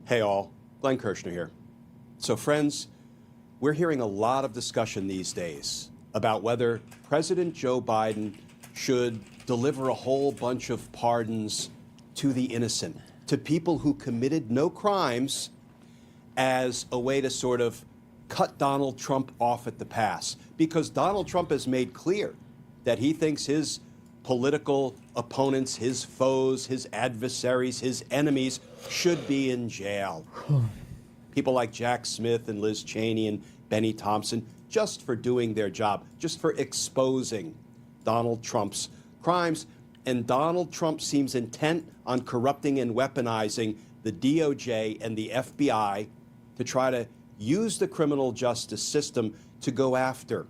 Hey all, Glenn Kirshner here. So friends, we're hearing a lot of discussion these days about whether President Joe Biden should deliver a whole bunch of pardons to the innocent, to people who committed no crimes, as a way to sort of cut Donald Trump off at the pass. Because Donald Trump has made clear that he thinks his political opponents, his foes, his adversaries, his enemies should be in jail. People like Jack Smith and Liz Cheney and Benny Thompson, just for doing their job, just for exposing Donald Trump's crimes. And Donald Trump seems intent on corrupting and weaponizing the DOJ and the FBI to try to use the criminal justice system to go after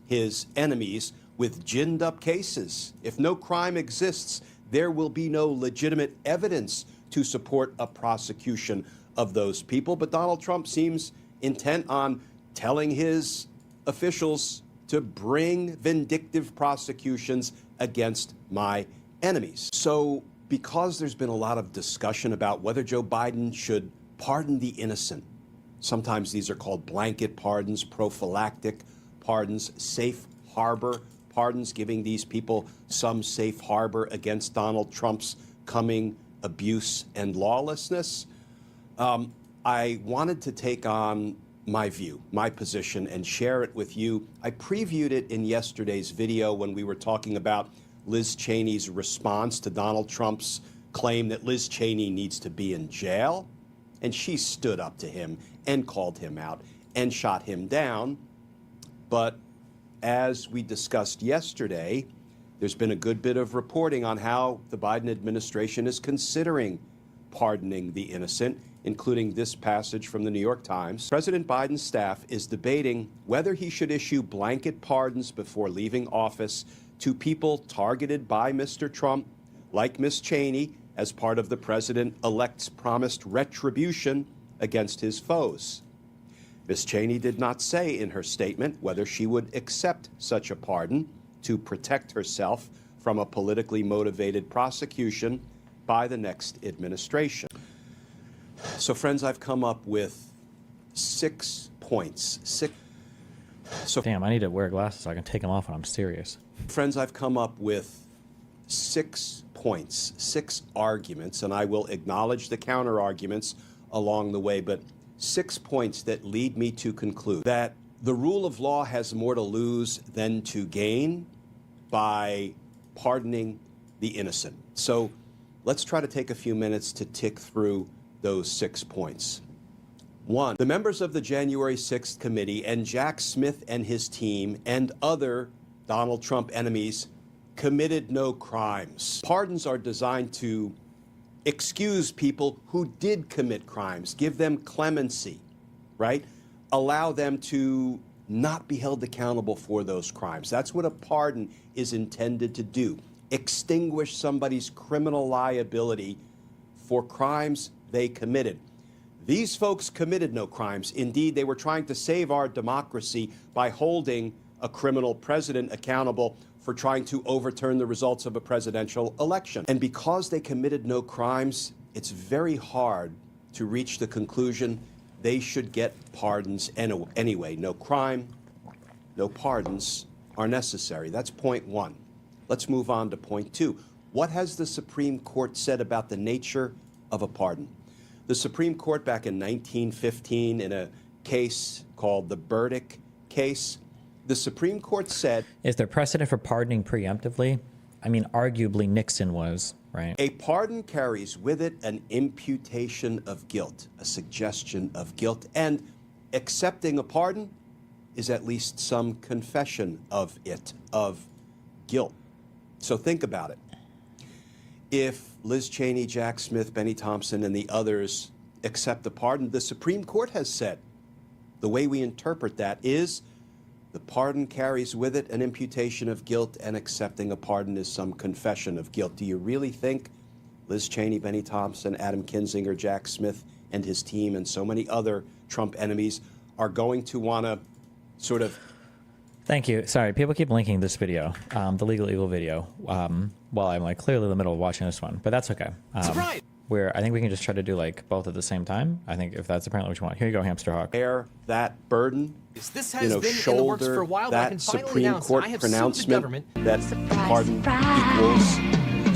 his enemies with ginned up cases. If no crime exists, there will be no legitimate evidence to support a prosecution of those people. But Donald Trump seems intent on telling his officials to bring vindictive prosecutions against my enemies. So because there's been a lot of discussion about whether Joe Biden should pardon the innocent, sometimes these are called blanket pardons, prophylactic pardons, safe harbor pardons, giving these people some safe harbor against Donald Trump's coming abuse and lawlessness. I wanted to take on my view, my position, and share it with you. I previewed it in yesterday's video when we were talking about Liz Cheney's response to Donald Trump's claim that Liz Cheney needs to be in jail. And she stood up to him and called him out and shot him down. But as we discussed yesterday, there's been a good bit of reporting on how the Biden administration is considering pardoning the innocent, including this passage from the New York Times. President Biden's staff is debating whether he should issue blanket pardons before leaving office to people targeted by Mr. Trump, like Ms. Cheney, as part of the president-elect's promised retribution against his foes. Ms. Cheney did not say in her statement whether she would accept such a pardon to protect herself from a politically motivated prosecution by the next administration. So, friends, I've come up with 6 points. Damn, I need to wear glasses so I can take them off when I'm serious. Friends, I've come up with 6 points, 6 arguments, and I will acknowledge the counter-arguments along the way, but 6 points that lead me to conclude that the rule of law has more to lose than to gain by pardoning the innocent. So let's try to take a few minutes to tick through those 6 points. 1, the members of the January 6th committee and Jack Smith and his team and other Donald Trump enemies committed no crimes. Pardons are designed to excuse people who did commit crimes, give them clemency, right? Allow them to not be held accountable for those crimes. That's what a pardon is intended to do. Extinguish somebody's criminal liability for crimes they committed. These folks committed no crimes. Indeed, they were trying to save our democracy by holding a criminal president accountable for trying to overturn the results of a presidential election. And because they committed no crimes, it's very hard to reach the conclusion they should get pardons anyway. No crime, no pardons are necessary. That's point 1. Let's move on to point 2. What has the Supreme Court said about the nature of a pardon? The Supreme Court back in 1915 in a case called the Burdick case, the Supreme Court said... Is there precedent for pardoning preemptively? I mean, arguably Nixon was, right? A pardon carries with it an imputation of guilt, a suggestion of guilt, and accepting a pardon is at least some confession of it, of guilt. So think about it. If Liz Cheney, Jack Smith, Benny Thompson, and the others accept a pardon, the Supreme Court has said the way we interpret that is the pardon carries with it an imputation of guilt, and accepting a pardon is some confession of guilt. Do you really think Liz Cheney, Benny Thompson, Adam Kinzinger, Jack Smith, and his team, and so many other Trump enemies are going to want to sort of... Thank you. Sorry, people keep linking this video, the Legal Eagle video, while I'm like clearly in the middle of watching this one, but that's okay. Surprise! where I think we can just try to do like both at the same time. I think if that's apparently what you want. Here you go, Hamster Hawk. Bear that burden. This has been in the works for a while, but I can finally Supreme announce Court I have sued the pronouncement government that pardon equals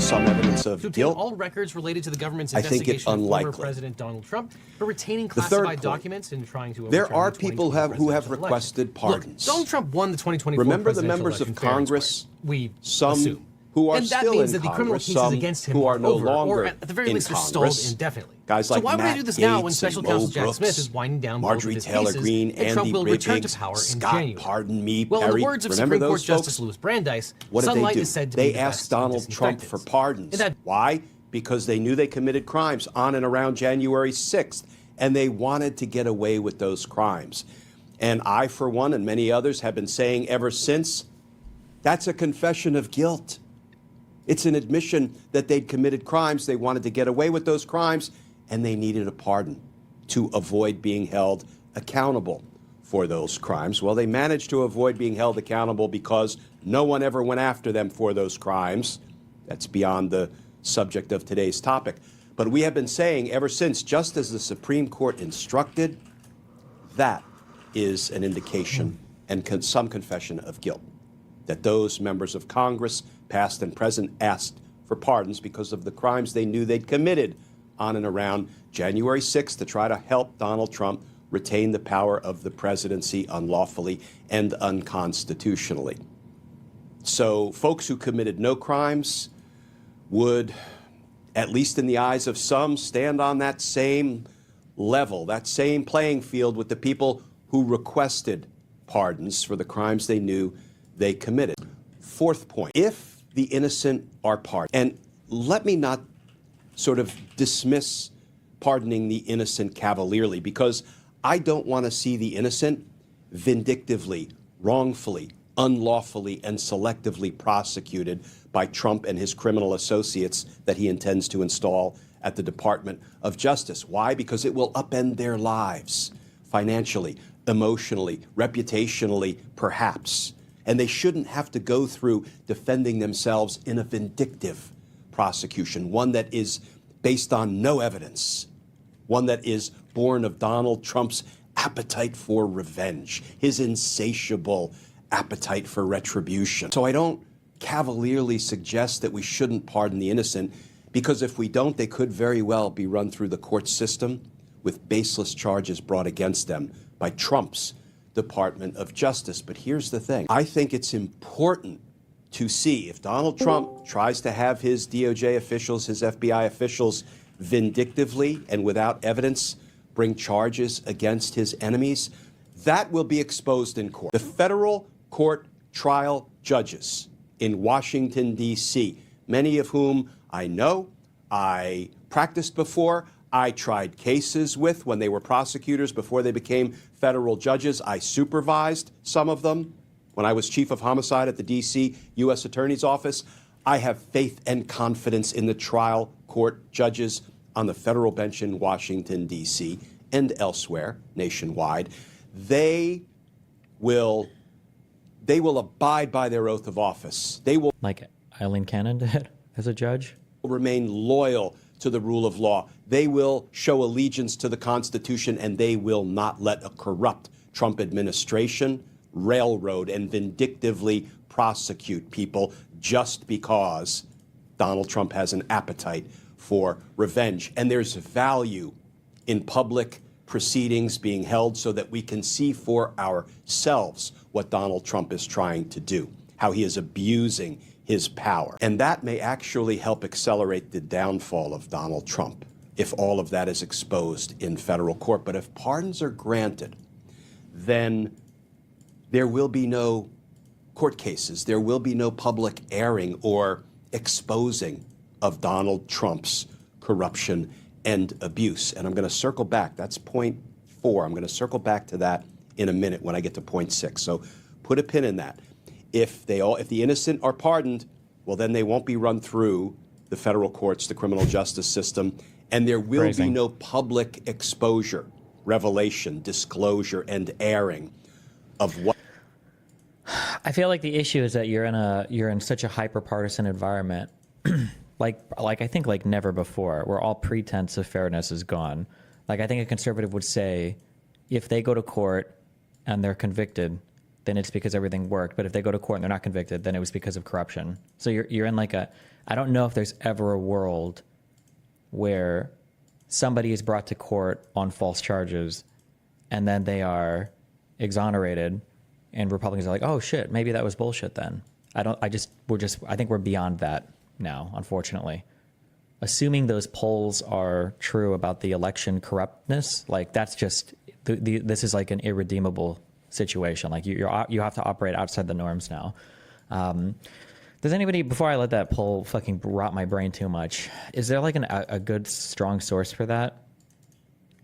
some evidence of to obtain guilt. all records related to the government's I think it investigation of former unlikely. President Donald Trump for retaining The third classified point. documents and trying to There overturn are the people 2020 who have presidential requested election. pardons. Look, Donald Trump won the 2024 Remember the presidential members of election fair and Congress, square. We some assume. who are and that still means in that the criminal Congress, cases some against him who are no over, longer or at the very in least are stalled Congress. indefinitely. Guys So like why would I do Matt this now when Gaetz special and counsel Mo Jack Brooks, Smith is winding down Marjorie both of his Taylor cases, Greene, and Trump Andy will return to Riggins, power in Scott January? Pardon Me, Well, in Perry. the words of Remember Supreme Court those folks? Justice Louis Brandeis, What did sunlight they do? is said to They be the asked best of Donald Trump for disinfectants. pardons. And that Why? Because they knew they committed crimes on and around January 6th, and they wanted to get away with those crimes. And I, for one, and many others have been saying ever since, that's a confession of guilt. It's an admission that they'd committed crimes, they wanted to get away with those crimes, and they needed a pardon to avoid being held accountable for those crimes. Well, they managed to avoid being held accountable because no one ever went after them for those crimes. That's beyond the subject of today's topic. But we have been saying ever since, just as the Supreme Court instructed, that is an indication and some confession of guilt, that those members of Congress, past and present, asked for pardons because of the crimes they knew they'd committed on and around January 6th to try to help Donald Trump retain the power of the presidency unlawfully and unconstitutionally. So folks who committed no crimes would, at least in the eyes of some, stand on that same level, that same playing field with the people who requested pardons for the crimes they knew they committed. Fourth point, if the innocent are pardoned, and let me not sort of dismiss pardoning the innocent cavalierly, because I don't want to see the innocent vindictively, wrongfully, unlawfully, and selectively prosecuted by Trump and his criminal associates that he intends to install at the Department of Justice. Why? Because it will upend their lives financially, emotionally, reputationally, perhaps. And they shouldn't have to go through defending themselves in a vindictive prosecution, one that is based on no evidence, one that is born of Donald Trump's appetite for revenge, his insatiable appetite for retribution. So I don't cavalierly suggest that we shouldn't pardon the innocent, because if we don't, they could very well be run through the court system with baseless charges brought against them by Trump's Department of Justice. But here's the thing. I think it's important to see if Donald Trump tries to have his DOJ officials, his FBI officials vindictively and without evidence bring charges against his enemies, that will be exposed in court. The federal court trial judges in Washington, D.C., many of whom I know, I practiced before, I tried cases with when they were prosecutors before they became federal judges. I supervised some of them when I was chief of homicide at the D.C. U.S. Attorney's Office. I have faith and confidence in the trial court judges on the federal bench in Washington, D.C. and elsewhere nationwide. They will abide by their oath of office. They will Like Eileen Cannon did as a judge. remain loyal to the rule of law. They will show allegiance to the Constitution, and they will not let a corrupt Trump administration railroad and vindictively prosecute people just because Donald Trump has an appetite for revenge. And there's value in public proceedings being held so that we can see for ourselves what Donald Trump is trying to do, how he is abusing his power. And that may actually help accelerate the downfall of Donald Trump if all of that is exposed in federal court. But if pardons are granted, then there will be no court cases. There will be no public airing or exposing of Donald Trump's corruption and abuse. And I'm going to circle back. That's point 4. I'm going to circle back to that in a minute when I get to point 6. So put a pin in that. If the innocent are pardoned, well, then they won't be run through the federal courts, the criminal justice system, and there will be no public exposure, revelation, disclosure, and airing of what. I feel like the issue is that you're in such a hyper partisan environment like I think like never before, where all pretense of fairness is gone. Like I think a conservative would say, if they go to court and they're convicted, then it's because everything worked. But if they go to court and they're not convicted, then it was because of corruption. So you're in like I don't know if there's ever a world where somebody is brought to court on false charges and then they are exonerated and Republicans are like, oh shit, maybe that was bullshit then. I think we're beyond that now, unfortunately. Assuming those polls are true about the election corruptness, like that's just, this is like an irredeemable situation. Like you have to operate outside the norms now. Does anybody, before I let that poll fucking rot my brain too much, is there like a good strong source for that?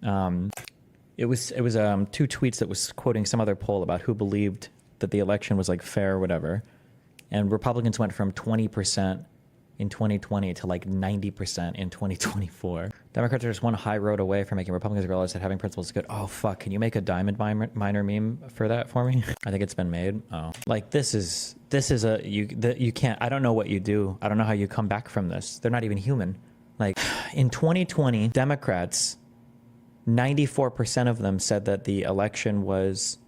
It was two tweets that was quoting some other poll about who believed that the election was like fair or whatever, and Republicans went from 20% in 2020 to like 90% in 2024. Democrats are just one high road away from making Republicans realize that having principles is good. Oh fuck, can you make a diamond miner meme for that for me? I think it's been made. Oh, like this is you can't. I don't know what you do. I don't know how you come back from this. They're not even human. Like in 2020, Democrats, 94% of them said that the election was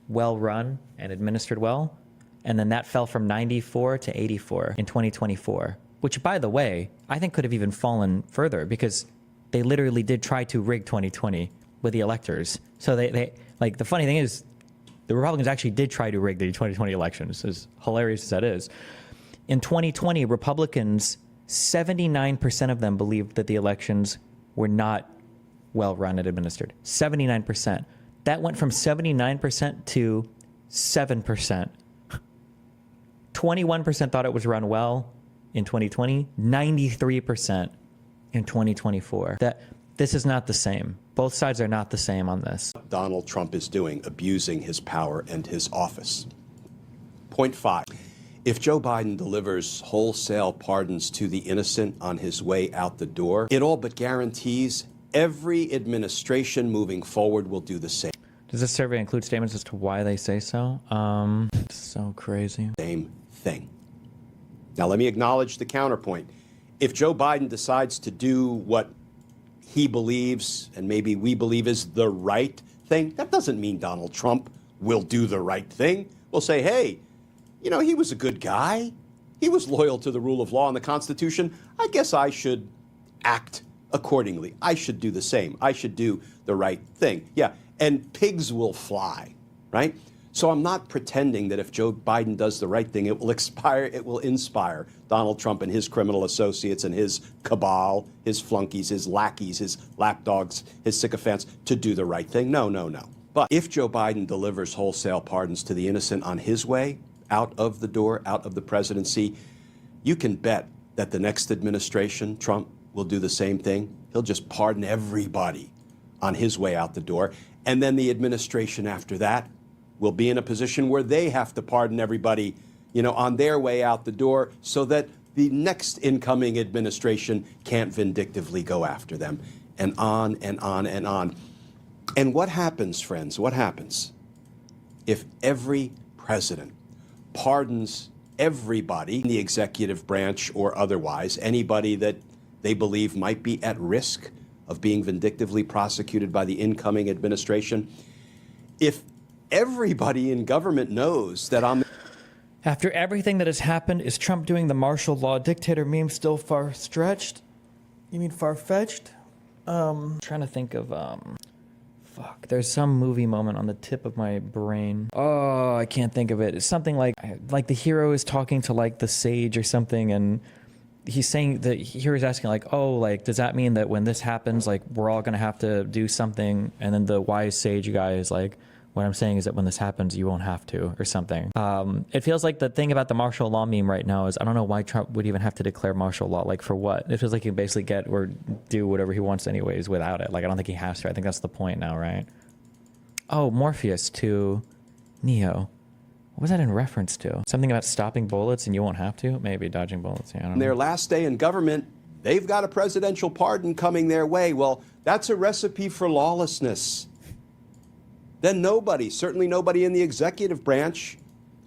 well run and administered well. And then that fell from 94 to 84 in 2024, which, by the way, I think could have even fallen further because they literally did try to rig 2020 with the electors. So they like, the funny thing is the Republicans actually did try to rig the 2020 elections, as hilarious as that is. In 2020, Republicans, 79% of them believed that the elections were not well run and administered. 79%. That went from 79% to 7%. 21% thought it was run well in 2020, 93% in 2024. This is not the same. Both sides are not the same on this. Donald Trump is doing, abusing his power and his office. Point 5. If Joe Biden delivers wholesale pardons to the innocent on his way out the door, it all but guarantees every administration moving forward will do the same. Does this survey include statements as to why they say so? It's so crazy. Same thing. Now, let me acknowledge the counterpoint. If Joe Biden decides to do what he believes and maybe we believe is the right thing, that doesn't mean Donald Trump will do the right thing. We'll say, hey, you know, he was a good guy. He was loyal to the rule of law and the Constitution. I guess I should act accordingly. I should do the same. I should do the right thing. Yeah, and pigs will fly, right? So I'm not pretending that if Joe Biden does the right thing, it will inspire Donald Trump and his criminal associates and his cabal, his flunkies, his lackeys, his lapdogs, his sycophants to do the right thing. No, no, no. But if Joe Biden delivers wholesale pardons to the innocent on his way out of the door, out of the presidency, you can bet that the next administration, Trump, will do the same thing. He'll just pardon everybody on his way out the door. And then the administration after that will be in a position where they have to pardon everybody, you know, on their way out the door so that the next incoming administration can't vindictively go after them, and on and on and on. And what happens, friends, what happens if every president pardons everybody in the executive branch or otherwise, anybody that they believe might be at risk of being vindictively prosecuted by the incoming administration? If everybody in government knows that on After everything that has happened, is Trump doing the martial law dictator meme still far-stretched? You mean far-fetched? Trying to think of, fuck, there's some movie moment on the tip of my brain. Oh, I can't think of it. It's something like the hero is talking to like the sage or something, and he's saying, the hero's asking like, oh, like, does that mean that when this happens, like, we're all gonna have to do something? And then the wise sage guy is like, what I'm saying is that when this happens, you won't have to, or something. It feels like the thing about the martial law meme right now is I don't know why Trump would even have to declare martial law. Like, for what? It feels like he can basically get or do whatever he wants anyways without it. Like, I don't think he has to. I think that's the point now, right? Oh, Morpheus to Neo. What was that in reference to? Something about stopping bullets and you won't have to? Maybe dodging bullets. Yeah, I don't know. their last day in government, they've got a presidential pardon coming their way. Well, that's a recipe for lawlessness. Then nobody, certainly nobody in the executive branch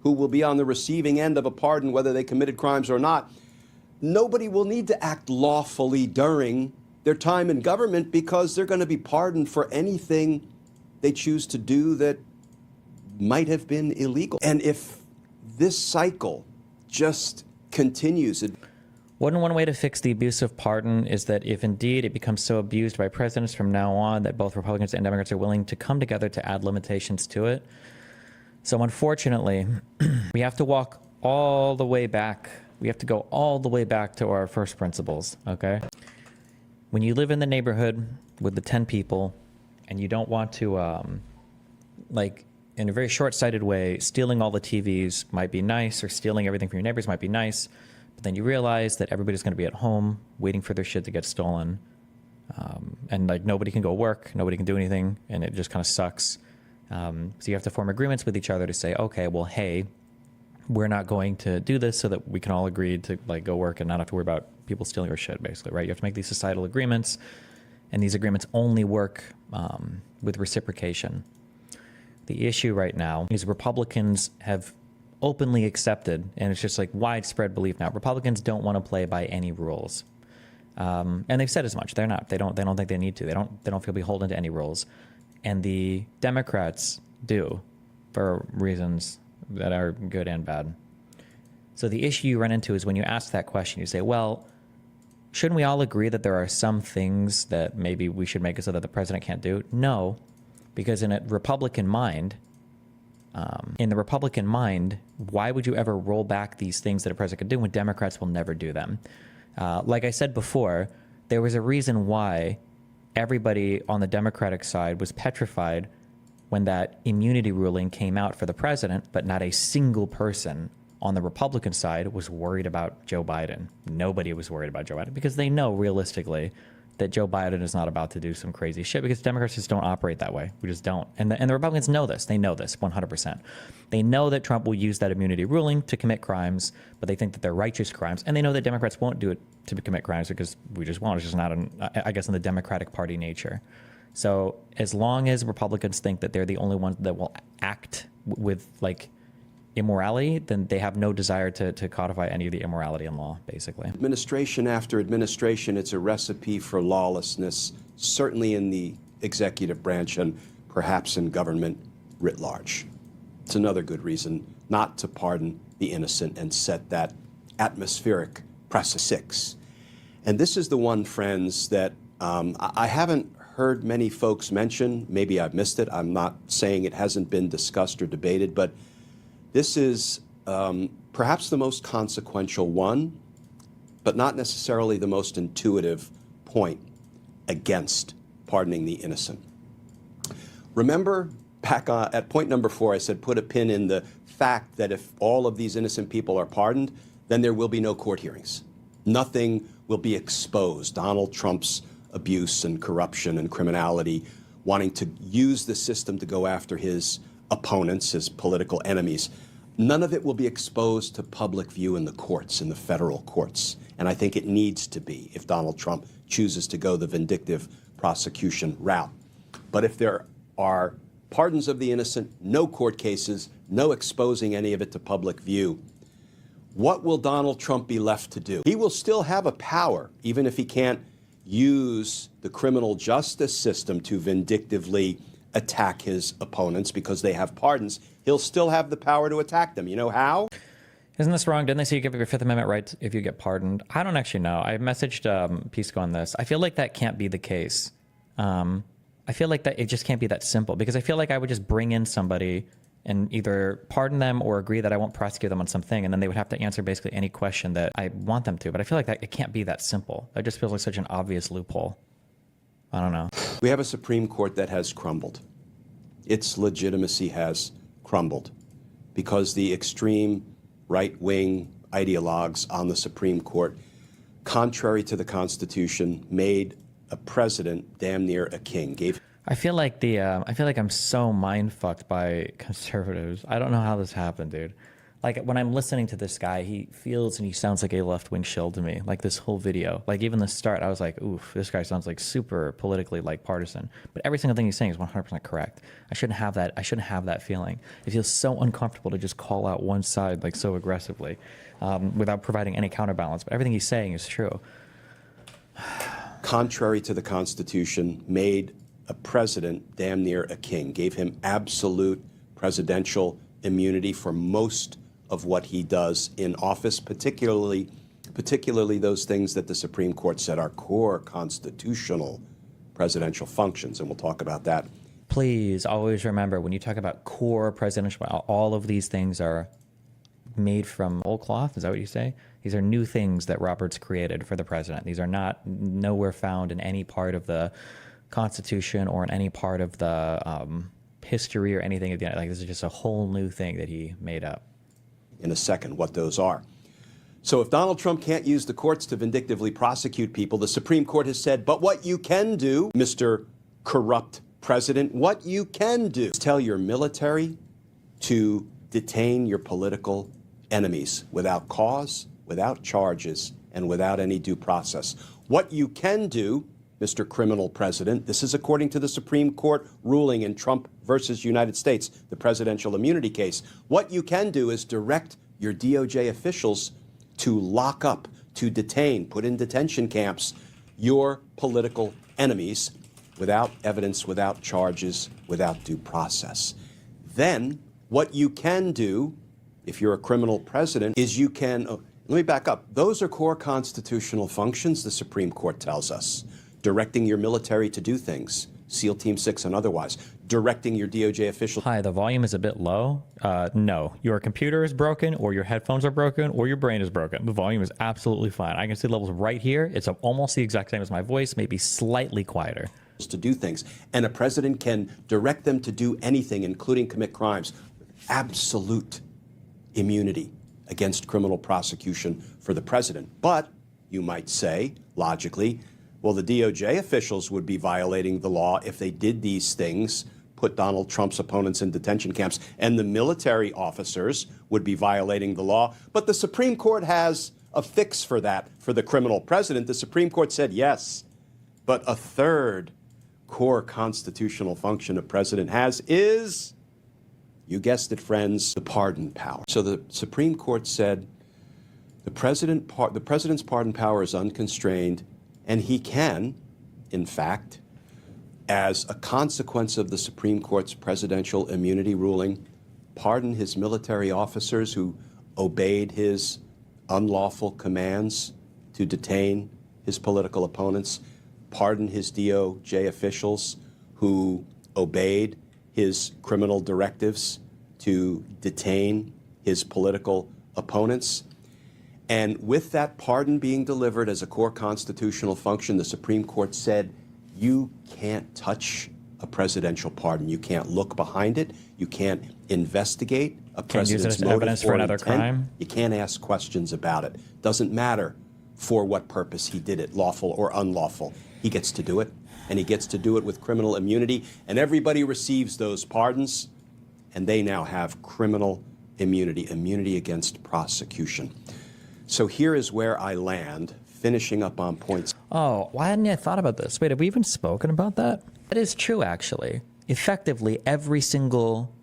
who will be on the receiving end of a pardon, whether they committed crimes or not, nobody will need to act lawfully during their time in government because they're going to be pardoned for anything they choose to do that might have been illegal. And if this cycle just continues, One way to fix the abuse of pardon is that if indeed it becomes so abused by presidents from now on that both Republicans and Democrats are willing to come together to add limitations to it. So unfortunately, we have to walk all the way back. We have to go all the way back to our first principles, okay? When you live in the neighborhood with the 10 people and you don't want to, like, in a very short-sighted way, stealing all the TVs might be nice, or stealing everything from your neighbors might be nice, but then you realize that everybody's going to be at home waiting for their shit to get stolen, and like nobody can go work, nobody can do anything, and it just kind of sucks. So you have to form agreements with each other to say, okay, well, hey, we're not going to do this so that we can all agree to like go work and not have to worry about people stealing our shit, basically, right? You have to make these societal agreements, and these agreements only work with reciprocation. The issue right now is Republicans have openly accepted, and it's just like widespread belief now, Republicans don't want to play by any rules. And they've said as much. They're not. They don't think they need to. They don't feel beholden to any rules. And the Democrats do, for reasons that are good and bad. So the issue you run into is when you ask that question, you say, well, shouldn't we all agree that there are some things that maybe we should make it so that the president can't do? No, because in a Republican mind, why would you ever roll back these things that a president could do when Democrats will never do them? Like I said before, there was a reason why everybody on the Democratic side was petrified when that immunity ruling came out for the president, but not a single person on the Republican side was worried about Joe Biden. Nobody was worried about Joe Biden because they know realistically that Joe Biden is not about to do some crazy shit, because Democrats just don't operate that way. We just don't. And the Republicans know this. They know this 100%. They know that Trump will use that immunity ruling to commit crimes, but they think that they're righteous crimes. And they know that Democrats won't do it to commit crimes because we just won't. It's just not, I guess, in the Democratic Party nature. So as long as Republicans think that they're the only ones that will act with like immorality, then they have no desire to codify any of the immorality in law, basically. Administration after administration, it's a recipe for lawlessness, certainly in the executive branch and perhaps in government writ large. It's another good reason not to pardon the innocent and set that atmospheric precedent. And this is the one, friends, that I haven't heard many folks mention. Maybe I've missed it. I'm not saying it hasn't been discussed or debated, but this is perhaps the most consequential one, but not necessarily the most intuitive point against pardoning the innocent. Remember back at point number 4, I said put a pin in the fact that if all of these innocent people are pardoned, then there will be no court hearings. Nothing will be exposed. Donald Trump's abuse and corruption and criminality, wanting to use the system to go after his opponents, his political enemies. None of it will be exposed to public view in the courts, in the federal courts. And I think it needs to be if Donald Trump chooses to go the vindictive prosecution route. But if there are pardons of the innocent, no court cases, no exposing any of it to public view, what will Donald Trump be left to do? He will still have a power, even if he can't use the criminal justice system to vindictively attack his opponents because they have pardons. He'll still have the power to attack them. You know how? Isn't this wrong? Didn't they say you give up your Fifth Amendment rights if you get pardoned? I don't actually know. I messaged Pisco on this. I feel like that can't be the case. I feel like that it just can't be that simple, because I feel like I would just bring in somebody and either pardon them or agree that I won't prosecute them on something, and then they would have to answer basically any question that I want them to. But I feel like that it can't be that simple. That just feels like such an obvious loophole. I don't know. We have a Supreme Court that has crumbled. Its legitimacy has crumbled because the extreme right-wing ideologues on the Supreme Court, contrary to the Constitution, made a president damn near a king. I feel like I'm so mind fucked by conservatives. I don't know how this happened, dude. like when I'm listening to this guy, he feels and he sounds like a left-wing shill to me. Like this whole video, like even the start, I was like, oof, this guy sounds like super politically like partisan. But every single thing he's saying is 100% correct. I shouldn't have that. I shouldn't have that feeling. It feels so uncomfortable to just call out one side like so aggressively, without providing any counterbalance. But everything he's saying is true. Contrary to the Constitution, made a president damn near a king, gave him absolute presidential immunity for most of what he does in office, particularly those things that the Supreme Court said are core constitutional presidential functions, and we'll talk about that. Please always remember, when you talk about core presidential, all of these things are made from whole cloth. Is that what you say? These are new things that Roberts created for the president. These are not nowhere found in any part of the Constitution or in any part of the history or anything. Like, this is just a whole new thing that he made up. In a second, what those are. So if Donald Trump can't use the courts to vindictively prosecute people, the Supreme Court has said, but what you can do, Mr. Corrupt President, what you can do is tell your military to detain your political enemies without cause, without charges, and without any due process. What you can do, Mr. Criminal President, this is according to the Supreme Court ruling in Trump versus United States, the presidential immunity case. What you can do is direct your DOJ officials to lock up, to detain, put in detention camps your political enemies without evidence, without charges, without due process. Then what you can do, if you're a criminal president, is you can, let me back up. Those are core constitutional functions, the Supreme Court tells us. Directing your military to do things, SEAL Team 6 and otherwise. Directing your DOJ officials. Hi, the volume is a bit low. No, your computer is broken, or your headphones are broken, or your brain is broken. The volume is absolutely fine. I can see levels right here. It's almost the exact same as my voice, maybe slightly quieter. To do things. And a president can direct them to do anything, including commit crimes, with absolute immunity against criminal prosecution for the president. But, you might say, logically, well, the DOJ officials would be violating the law if they did these things, put Donald Trump's opponents in detention camps, and the military officers would be violating the law. But the Supreme Court has a fix for that for the criminal president. The Supreme Court said yes, but a third core constitutional function a president has is, you guessed it, friends, the pardon power. So the Supreme Court said the president's pardon power is unconstrained, and he can, in fact, as a consequence of the Supreme Court's presidential immunity ruling, pardon his military officers who obeyed his unlawful commands to detain his political opponents, pardon his DOJ officials who obeyed his criminal directives to detain his political opponents. And with that pardon being delivered as a core constitutional function, the Supreme Court said, you can't touch a presidential pardon. You can't look behind it. You can't investigate a president's motive evidence for another crime. You can't ask questions about it. Doesn't matter for what purpose he did it, lawful or unlawful. He gets to do it, and he gets to do it with criminal immunity, and everybody receives those pardons, and they now have criminal immunity, immunity against prosecution. So here is where I land, finishing up on points. Oh, why hadn't I thought about this? Wait, have we even spoken about that? That is true, actually. Effectively, every single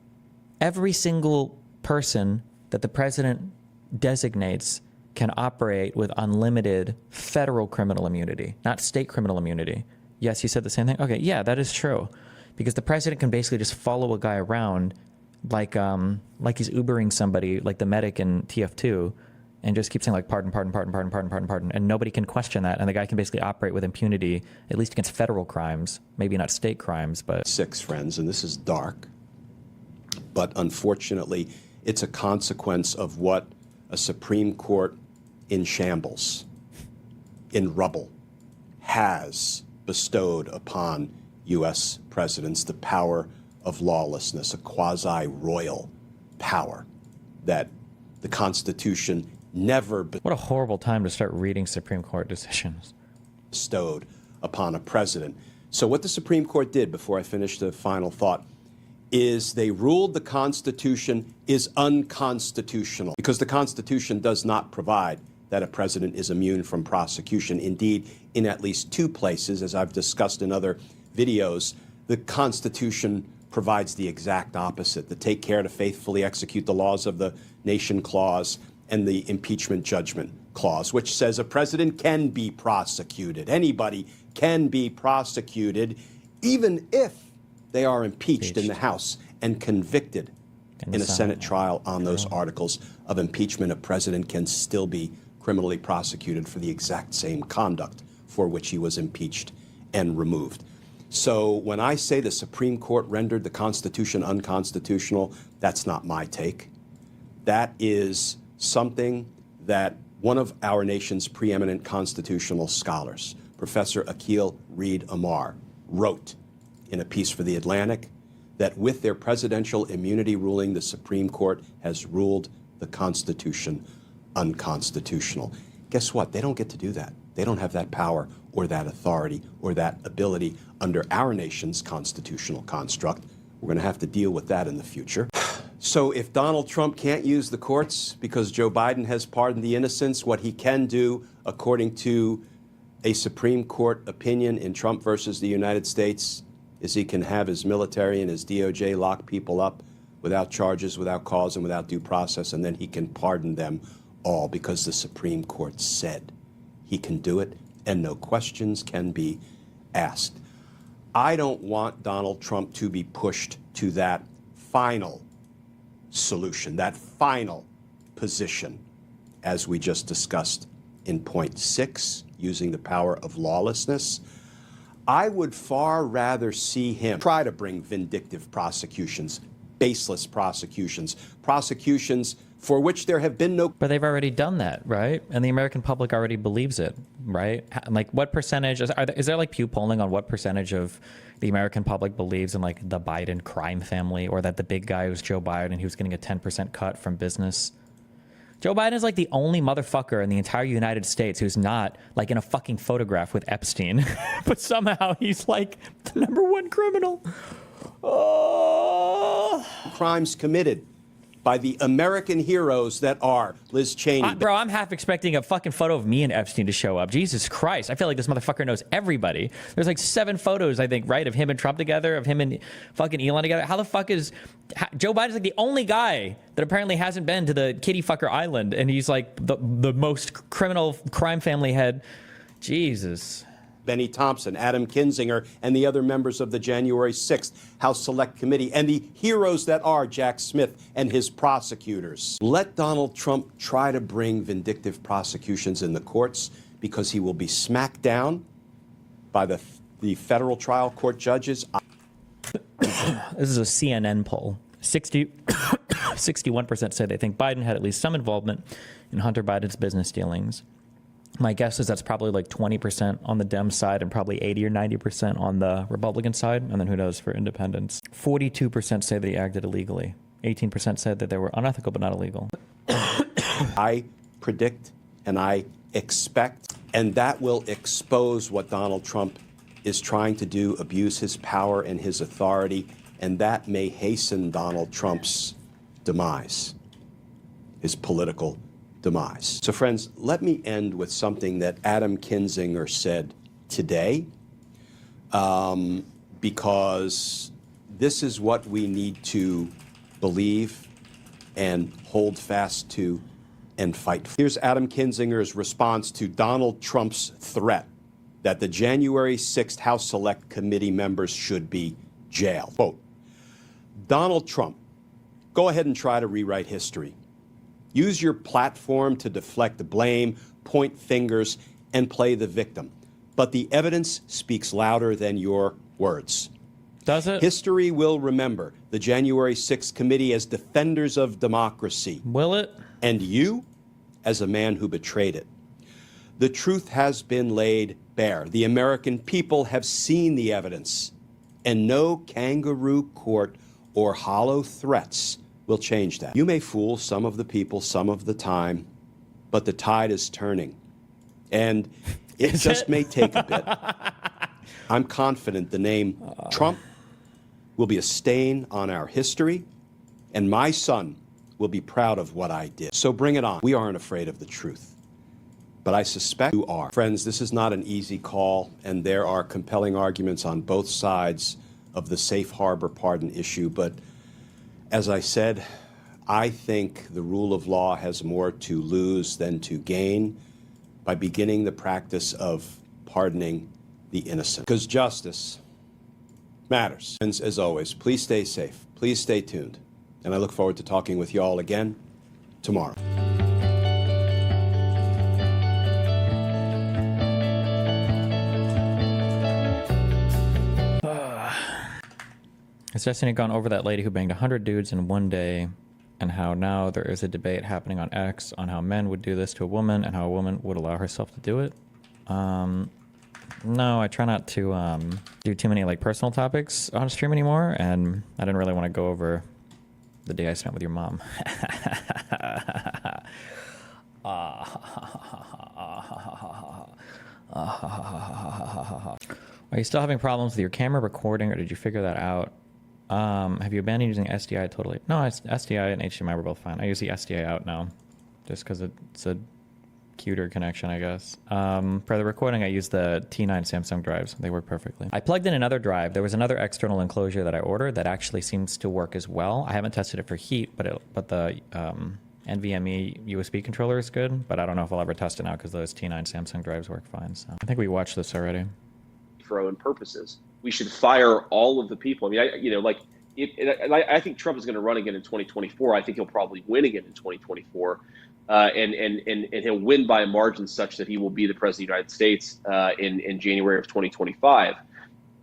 person that the president designates can operate with unlimited federal criminal immunity, not state criminal immunity. Yes, you said the same thing? Okay, yeah, that is true. Because the president can basically just follow a guy around like he's Ubering somebody, like the medic in TF2, and just keep saying like pardon, pardon, pardon, pardon, pardon, pardon, pardon, and nobody can question that, and the guy can basically operate with impunity, at least against federal crimes, maybe not state crimes, but... 6, friends, and this is dark, but unfortunately, it's a consequence of what a Supreme Court in shambles, in rubble, has bestowed upon U.S. presidents, the power of lawlessness, a quasi-royal power that the Constitution never What a horrible time to start reading Supreme Court decisions. Bestowed upon a president. So what the Supreme Court did, before I finish the final thought, is they ruled the Constitution is unconstitutional because the Constitution does not provide that a president is immune from prosecution. Indeed, in at least two places, as I've discussed in other videos, the Constitution provides the exact opposite, the take care to faithfully execute the laws of the nation clause and the impeachment judgment clause, which says a president can be prosecuted. Anybody can be prosecuted, even if they are impeached in the House and convicted in a Senate trial on those articles of impeachment. A president can still be criminally prosecuted for the exact same conduct for which he was impeached and removed. So when I say the Supreme Court rendered the Constitution unconstitutional, that's not my take. That is something that one of our nation's preeminent constitutional scholars, Professor Akil Reed Amar, wrote in a piece for The Atlantic that with their presidential immunity ruling, the Supreme Court has ruled the Constitution unconstitutional. Guess what? They don't get to do that. They don't have that power or that authority or that ability under our nation's constitutional construct. We're going to have to deal with that in the future. So if Donald Trump can't use the courts because Joe Biden has pardoned the innocents, what he can do, according to a Supreme Court opinion in Trump versus the United States, is he can have his military and his DOJ lock people up without charges, without cause, and without due process, and then he can pardon them all because the Supreme Court said he can do it and no questions can be asked. I don't want Donald Trump to be pushed to that final solution, that final position, as we just discussed in point 6, using the power of lawlessness. I would far rather see him try to bring vindictive prosecutions, baseless prosecutions, prosecutions for which there have been no... But they've already done that, right? And the American public already believes it, right? Like, what percentage... Is there like Pew polling on what percentage of the American public believes in, like, the Biden crime family, or that the big guy was Joe Biden and he was getting a 10% cut from business? Joe Biden is like the only motherfucker in the entire United States who's not like in a fucking photograph with Epstein, but somehow he's like the #1 criminal. Oh. Crimes committed by the American heroes that are Liz Cheney. Bro, I'm half expecting a fucking photo of me and Epstein to show up. Jesus Christ. I feel like this motherfucker knows everybody. There's like 7 photos, I think, right, of him and Trump together, of him and fucking Elon together. How the fuck is... Joe Biden's like the only guy that apparently hasn't been to the kitty fucker island, and he's like the most criminal crime family head. Jesus. Benny Thompson, Adam Kinzinger, and the other members of the January 6th House Select Committee, and the heroes that are Jack Smith and his prosecutors. Let Donald Trump try to bring vindictive prosecutions in the courts, because he will be smacked down by the federal trial court judges. This is a CNN poll. 61% say they think Biden had at least some involvement in Hunter Biden's business dealings. My guess is that's probably like 20% on the Dem side and probably 80 or 90% on the Republican side. And then who knows for independents. 42% say that he acted illegally. 18% said that they were unethical but not illegal. I predict and I expect, and that will expose what Donald Trump is trying to do, abuse his power and his authority, and that may hasten Donald Trump's demise, his political demise. So friends, let me end with something that Adam Kinzinger said today, because this is what we need to believe and hold fast to and fight for. Here's Adam Kinzinger's response to Donald Trump's threat that the January 6th House Select Committee members should be jailed. Quote, Donald Trump, go ahead and try to rewrite history. Use your platform to deflect the blame, point fingers, and play the victim. But the evidence speaks louder than your words. Does it? History will remember the January 6th committee as defenders of democracy. Will it? And you as a man who betrayed it. The truth has been laid bare. The American people have seen the evidence, and no kangaroo court or hollow threats will change that. You may fool some of the people some of the time, but the tide is turning. And it may take a bit. I'm confident the name Trump will be a stain on our history, and my son will be proud of what I did. So bring it on. We aren't afraid of the truth, but I suspect you are. Friends, this is not an easy call, and there are compelling arguments on both sides of the safe harbor pardon issue. But as I said, I think the rule of law has more to lose than to gain by beginning the practice of pardoning the innocent, because justice matters. And as always, please stay safe. Please stay tuned. And I look forward to talking with you all again tomorrow. Has Destiny gone over that lady who banged 100 dudes in one day, and how now there is a debate happening on X on how men would do this to a woman and how a woman would allow herself to do it? No, I try not to do too many like personal topics on stream anymore, and I didn't really want to go over the day I spent with your mom. Are you still having problems with your camera recording, or did you figure that out? Have you abandoned using SDI totally? No, SDI and HDMI were both fine. I use the SDI out now, just because it's a cuter connection, I guess. For the recording, I used the T9 Samsung drives. They work perfectly. I plugged in another drive. There was another external enclosure that I ordered that actually seems to work as well. I haven't tested it for heat, but the NVMe USB controller is good, but I don't know if I'll ever test it now because those T9 Samsung drives work fine. So I think we watched this already. For own purposes, we should fire all of the people. I mean, I think Trump is going to run again in 2024. I think he'll probably win again in 2024. And he'll win by a margin such that he will be the president of the United States in January of 2025.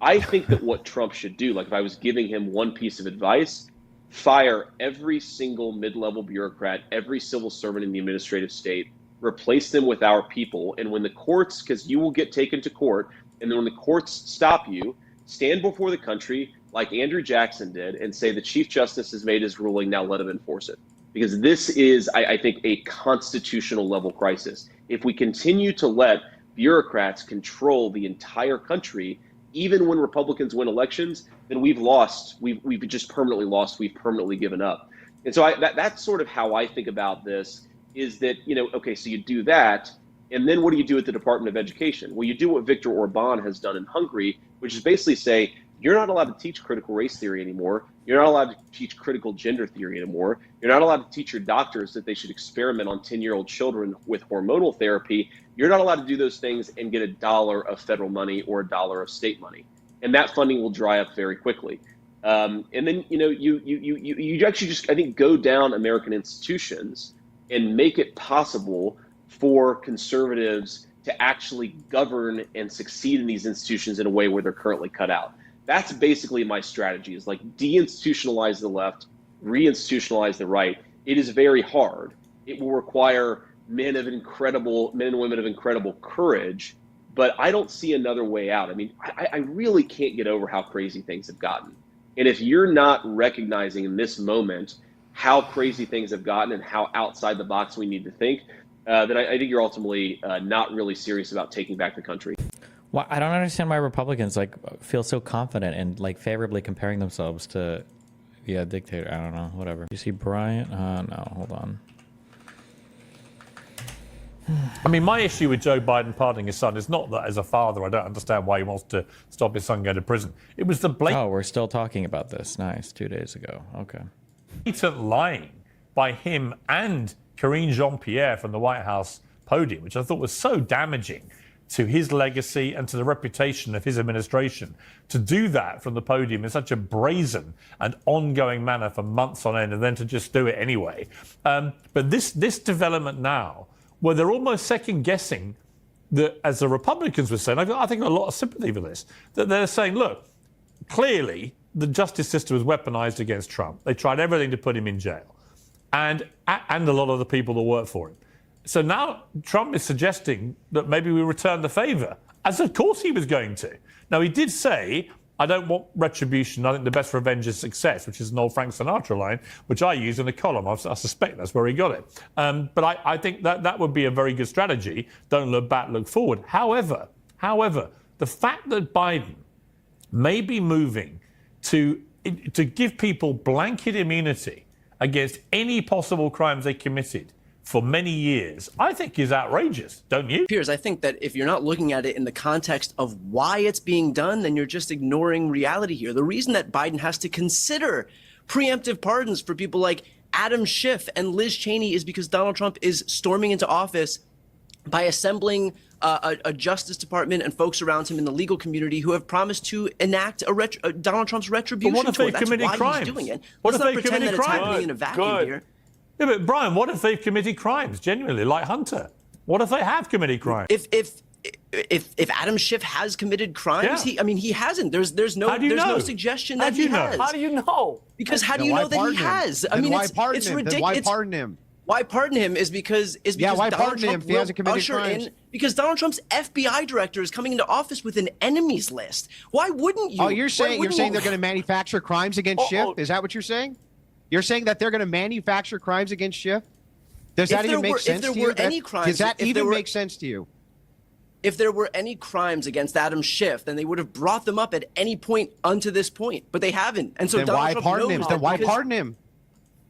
I think that what Trump should do, like if I was giving him one piece of advice, fire every single mid-level bureaucrat, every civil servant in the administrative state, replace them with our people. And when the courts, because you will get taken to court, and then when the courts stop you, stand before the country like Andrew Jackson did and say the Chief Justice has made his ruling, now let him enforce it. Because this is, I think, a constitutional level crisis. If we continue to let bureaucrats control the entire country, even when Republicans win elections, then we've lost. We've just permanently lost. We've permanently given up. And so that's sort of how I think about this, is that, okay, so you do that, and then what do you do at the Department of Education? Well, you do what Viktor Orban has done in Hungary, which is basically say, you're not allowed to teach critical race theory anymore. You're not allowed to teach critical gender theory anymore. You're not allowed to teach your doctors that they should experiment on 10-year-old children with hormonal therapy. You're not allowed to do those things and get $1 of federal money or $1 of state money. And that funding will dry up very quickly. And then, you actually just, I think, go down American institutions and make it possible for conservatives to actually govern and succeed in these institutions in a way where they're currently cut out. That's basically my strategy, is like deinstitutionalize the left, reinstitutionalize the right. It is very hard. It will require men and women of incredible courage, but I don't see another way out. I mean, I really can't get over how crazy things have gotten. And if you're not recognizing in this moment how crazy things have gotten and how outside the box we need to think, then I think you're ultimately not really serious about taking back the country. Well, I don't understand why Republicans feel so confident and favorably comparing themselves to a dictator. I don't know, whatever. You see Bryant? No, hold on. I mean, my issue with Joe Biden pardoning his son is not that as a father I don't understand why he wants to stop his son going to prison. It was the blatant... Oh, we're still talking about this. Nice. 2 days ago. Okay. Blatant lying by him and Karine Jean-Pierre from the White House podium, which I thought was so damaging to his legacy and to the reputation of his administration, to do that from the podium in such a brazen and ongoing manner for months on end, and then to just do it anyway. But this development now, where they're almost second guessing that, as the Republicans were saying, I think a lot of sympathy for this, that they're saying, look, clearly the justice system was weaponized against Trump. They tried everything to put him in jail, and a lot of the people that work for him. So now Trump is suggesting that maybe we return the favor, as of course he was going to. Now, he did say, I don't want retribution. I think the best revenge is success, which is an old Frank Sinatra line, which I use in a column. I suspect that's where he got it. But I think that would be a very good strategy. Don't look back, look forward. However, the fact that Biden may be moving to to give people blanket immunity against any possible crimes they committed for many years, I think is outrageous, don't you? Piers, I think that if you're not looking at it in the context of why it's being done, then you're just ignoring reality here. The reason that Biden has to consider preemptive pardons for people like Adam Schiff and Liz Cheney is because Donald Trump is storming into office by assembling a Justice Department and folks around him in the legal community who have promised to enact Donald Trump's retribution. But what if they've That's committed why crimes? He's doing it. What Let's if not they've pretend that committed it's crimes? happening in a vacuum here. Yeah, but Brian, what if they've committed crimes genuinely, like Hunter? What if they have committed crimes? If Adam Schiff has committed crimes, Yeah. he hasn't. There's no How do you know? no suggestion How that do he you know? has. How do you know? Because how do Then you why know that he pardon him? has? Then why it's pardon it's him? Then ridiculous. why pardon him? Why pardon him is because why Donald pardon him Trump if he hasn't will committed usher crimes? because Donald Trump's FBI director is coming into office with an enemies list. Why wouldn't you? Oh, you're Why saying wouldn't they're you? going to manufacture crimes against Schiff? Is that what you're saying? You're saying that they're going to manufacture crimes against Schiff? Does that even make sense to you? If there were any crimes, Does that if even there were- make sense to you? If there were any crimes against Adam Schiff, then they would have brought them up at any point unto this point, but they haven't. And so Then Donald why Trump pardon knows him? that Then why because- pardon him?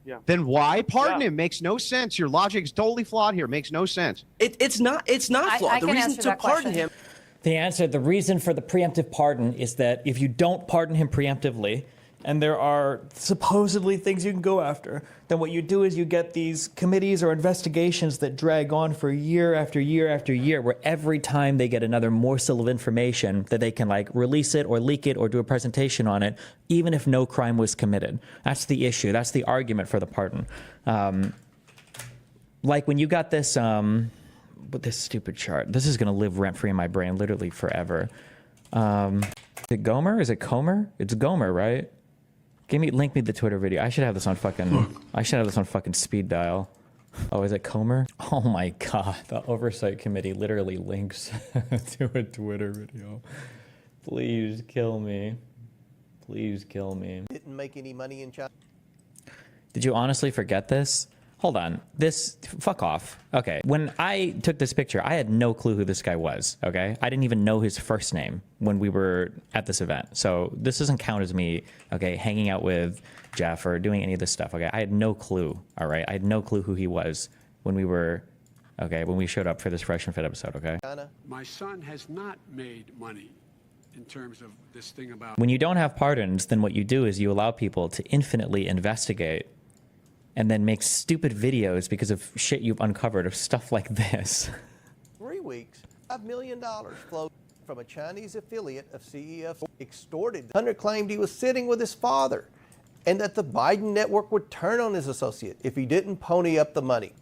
Yeah. Then why pardon Yeah. him? Makes no sense. Your logic is totally flawed here. Makes no sense. It's not flawed. I The can reason answer to that pardon question. him. The reason for the preemptive pardon is that if you don't pardon him preemptively, and there are supposedly things you can go after, then what you do is you get these committees or investigations that drag on for year after year after year, where every time they get another morsel of information that they can like release it or leak it or do a presentation on it, even if no crime was committed. That's the issue. That's the argument for the pardon. Like when you got this, with this stupid chart, this is going to live rent free in my brain literally forever. Is it Gomer? Is it Comer? It's Gomer, right? Link me the Twitter video. I should have this on fucking speed dial. Oh, is it Comer? Oh my God, the oversight committee literally links to a Twitter video. Please kill me. Please kill me. Didn't make any money in China. Did you honestly forget this? Hold on. Fuck off. Okay. When I took this picture, I had no clue who this guy was. Okay. I didn't even know his first name when we were at this event. So this doesn't count as me, okay, hanging out with Jeff or doing any of this stuff. Okay. I had no clue. All right. I had no clue who he was when we showed up for this Fresh and Fit episode. Okay. My son has not made money in terms of this thing about. When you don't have pardons, then what you do is you allow people to infinitely investigate and then make stupid videos because of shit you've uncovered of stuff like this. 3 weeks, $5 million flowed from a Chinese affiliate of CEF extorted. Hunter claimed he was sitting with his father and that the Biden network would turn on his associate if he didn't pony up the money.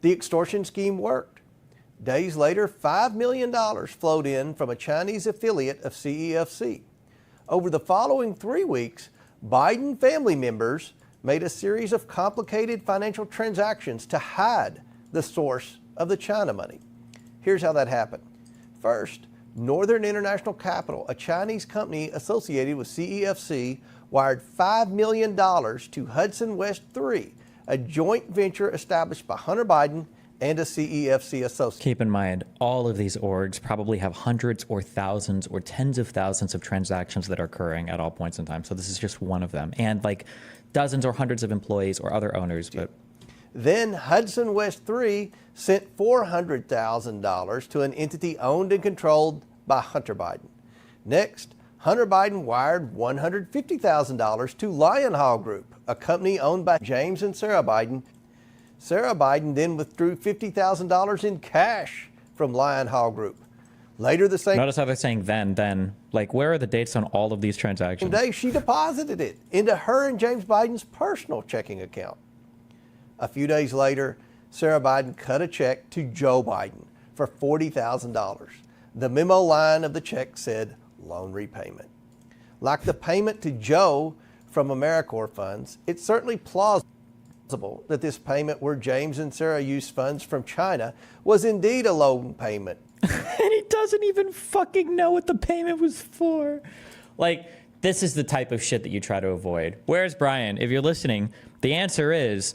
The extortion scheme worked. Days later, $5 million flowed in from a Chinese affiliate of CEFC. Over the following 3 weeks, Biden family members made a series of complicated financial transactions to hide the source of the China money. Here's how that happened. First, Northern International Capital, a Chinese company associated with CEFC, wired $5 million to Hudson West 3, a joint venture established by Hunter Biden and a CEFC associate. Keep in mind, all of these orgs probably have hundreds or thousands or tens of thousands of transactions that are occurring at all points in time. So this is just one of them. And like dozens or hundreds of employees or other owners. But then Hudson West 3 sent $400,000 to an entity owned and controlled by Hunter Biden. Next, Hunter Biden wired $150,000 to Lion Hall Group, a company owned by James and Sarah Biden. Sarah Biden then withdrew $50,000 in cash from Lion Hall Group. Later the same notice how they're saying then. Like, where are the dates on all of these transactions? day, she deposited it into her and James Biden's personal checking account. A few days later, Sarah Biden cut a check to Joe Biden for $40,000. The memo line of the check said loan repayment. Like the payment to Joe from AmeriCorps funds, it's certainly plausible that this payment where James and Sarah used funds from China was indeed a loan payment. And he doesn't even fucking know what the payment was for. Like, this is the type of shit that you try to avoid. Whereas, Brian, if you're listening, the answer is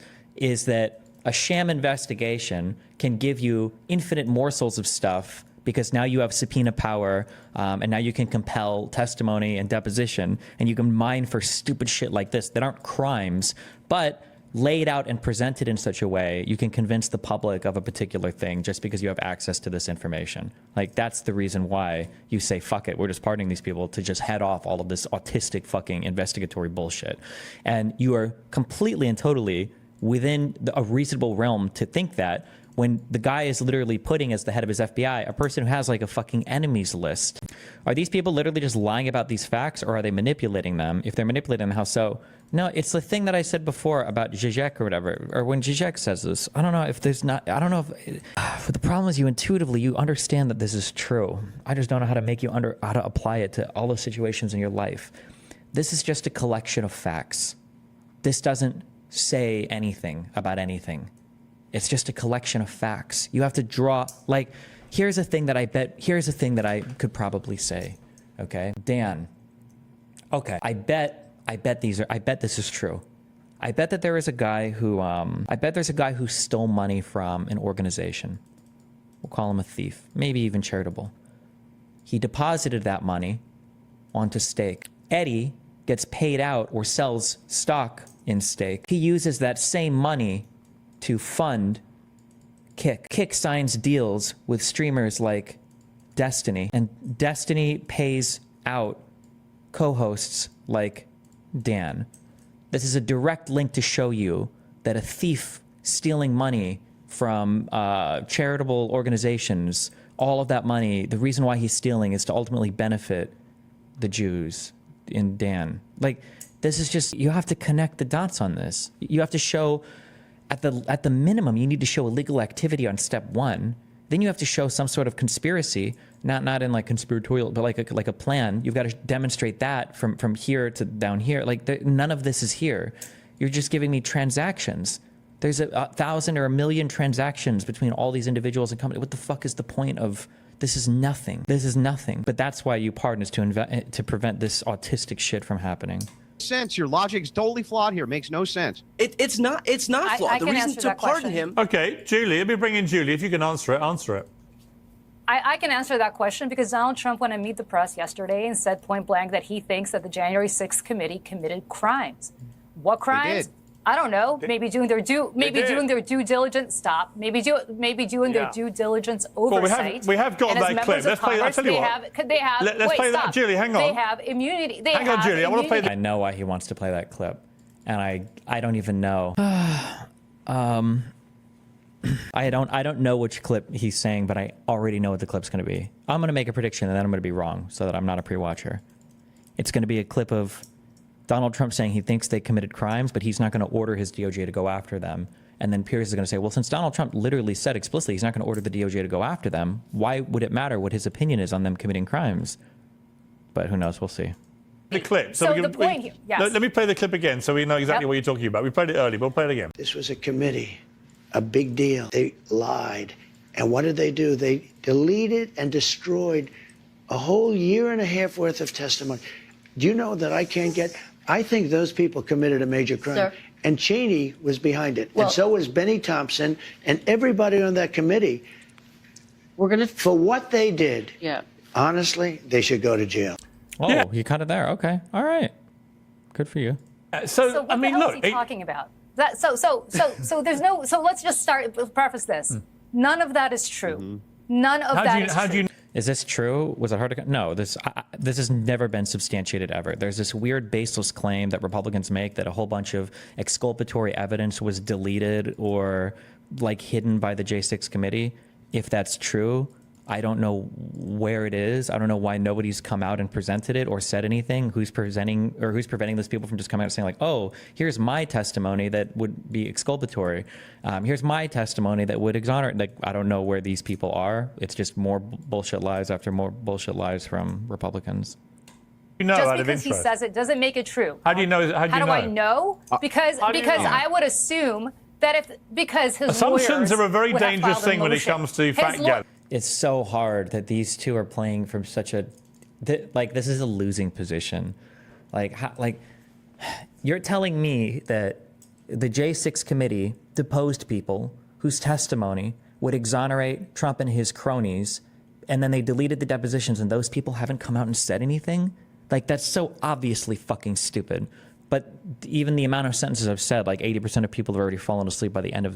that a sham investigation can give you infinite morsels of stuff because now you have subpoena power, and now you can compel testimony and deposition, and you can mine for stupid shit like this that aren't crimes, but laid out and presented in such a way, you can convince the public of a particular thing just because you have access to this information. Like, that's the reason why you say, fuck it, we're just pardoning these people to just head off all of this autistic fucking investigatory bullshit. And you are completely and totally within a reasonable realm to think that when the guy is literally putting as the head of his FBI a person who has like a fucking enemies list. Are these people literally just lying about these facts, or are they manipulating them? If they're manipulating them, how so? No, it's the thing that I said before about Zizek or whatever, or when Zizek says this. I don't know if there's not, I don't know if, but the problem is you intuitively, you understand that this is true. I just don't know how to make you how to apply it to all the situations in your life. This is just a collection of facts. This doesn't say anything about anything. It's just a collection of facts. You have to draw, like, here's a thing that I could probably say, okay? Dan, okay, I bet this is true. I bet that there is a guy who stole money from an organization. We'll call him a thief, maybe even charitable. He deposited that money onto stake. Eddie gets paid out or sells stock in stake. He uses that same money to fund Kick. Kick signs deals with streamers like Destiny, and Destiny pays out co-hosts like Dan. This is a direct link to show you that a thief stealing money from charitable organizations, all of that money, the reason why he's stealing is to ultimately benefit the Jews in Dan. Like, this is just, you have to connect the dots on this. You have to show, at the minimum, you need to show illegal activity on step one. Then you have to show some sort of conspiracy, not in like conspiratorial, but like a plan. You've got to demonstrate that from here to down here. Like, none of this is here. You're just giving me transactions. There's 1,000 or 1,000,000 transactions between all these individuals and companies. What the fuck is the point of this? Is nothing. This is nothing. But that's why you pardon is to prevent this autistic shit from happening. Sense. Your logic's totally flawed here. Makes no sense. It's not flawed. The reason to pardon him. Okay, Julie, let me bring in Julie. If you can answer it, answer it. I can answer that question because Donald Trump went to meet the press yesterday and said point blank that he thinks that the January 6th committee committed crimes. What crimes? I don't know. Maybe doing their due diligence. Stop. Maybe doing their due diligence oversight. Well, we have got that clip. Let's play that. I'll tell you what. Let's play that. Julie, hang on. They have immunity. Hang on, Julie. I want to play that. I know why he wants to play that clip, and I don't even know. I don't know which clip he's saying, but I already know what the clip's going to be. I'm going to make a prediction, and then I'm going to be wrong, so that I'm not a pre-watcher. It's going to be a clip of Donald Trump saying he thinks they committed crimes, but he's not going to order his DOJ to go after them. And then Piers is going to say, well, since Donald Trump literally said explicitly he's not going to order the DOJ to go after them, why would it matter what his opinion is on them committing crimes? But who knows? We'll see. The clip. So the point here, yes. Let me play the clip again so we know exactly what you're talking about. We played it early, but we'll play it again. This was a committee, a big deal. They lied. And what did they do? They deleted and destroyed a whole year and a half worth of testimony. Do you know that I can't get... I think those people committed a major crime. Sir. And Cheney was behind it. Well, and so was Benny Thompson and everybody on that committee. For what they did, honestly, they should go to jail. Oh, you cut it there. Okay. All right. Good for you. So what the hell is he talking about? So there's no. So let's just preface this. None of that is true. Mm-hmm. None of that is true. Is this true? Was it hard to... No, this has never been substantiated ever. There's this weird baseless claim that Republicans make that a whole bunch of exculpatory evidence was deleted or like hidden by the J6 committee. If that's true, I don't know where it is. I don't know why nobody's come out and presented it or said anything. Who's preventing those people from just coming out and saying like, oh, here's my testimony that would be exculpatory. Here's my testimony that would exonerate. Like, I don't know where these people are. It's just more bullshit lies after more bullshit lies from Republicans. You know, just because he says it doesn't make it true. How do you know? How do I know? Because I would assume that because his assumptions are a very dangerous thing when it comes to fact gathering. It's so hard that these two are playing from such a, like, this is a losing position. Like, you're telling me that the J6 committee deposed people whose testimony would exonerate Trump and his cronies and then they deleted the depositions, and those people haven't come out and said anything. Like, that's so obviously fucking stupid. But even the amount of sentences I've said, like 80% of people have already fallen asleep by the end of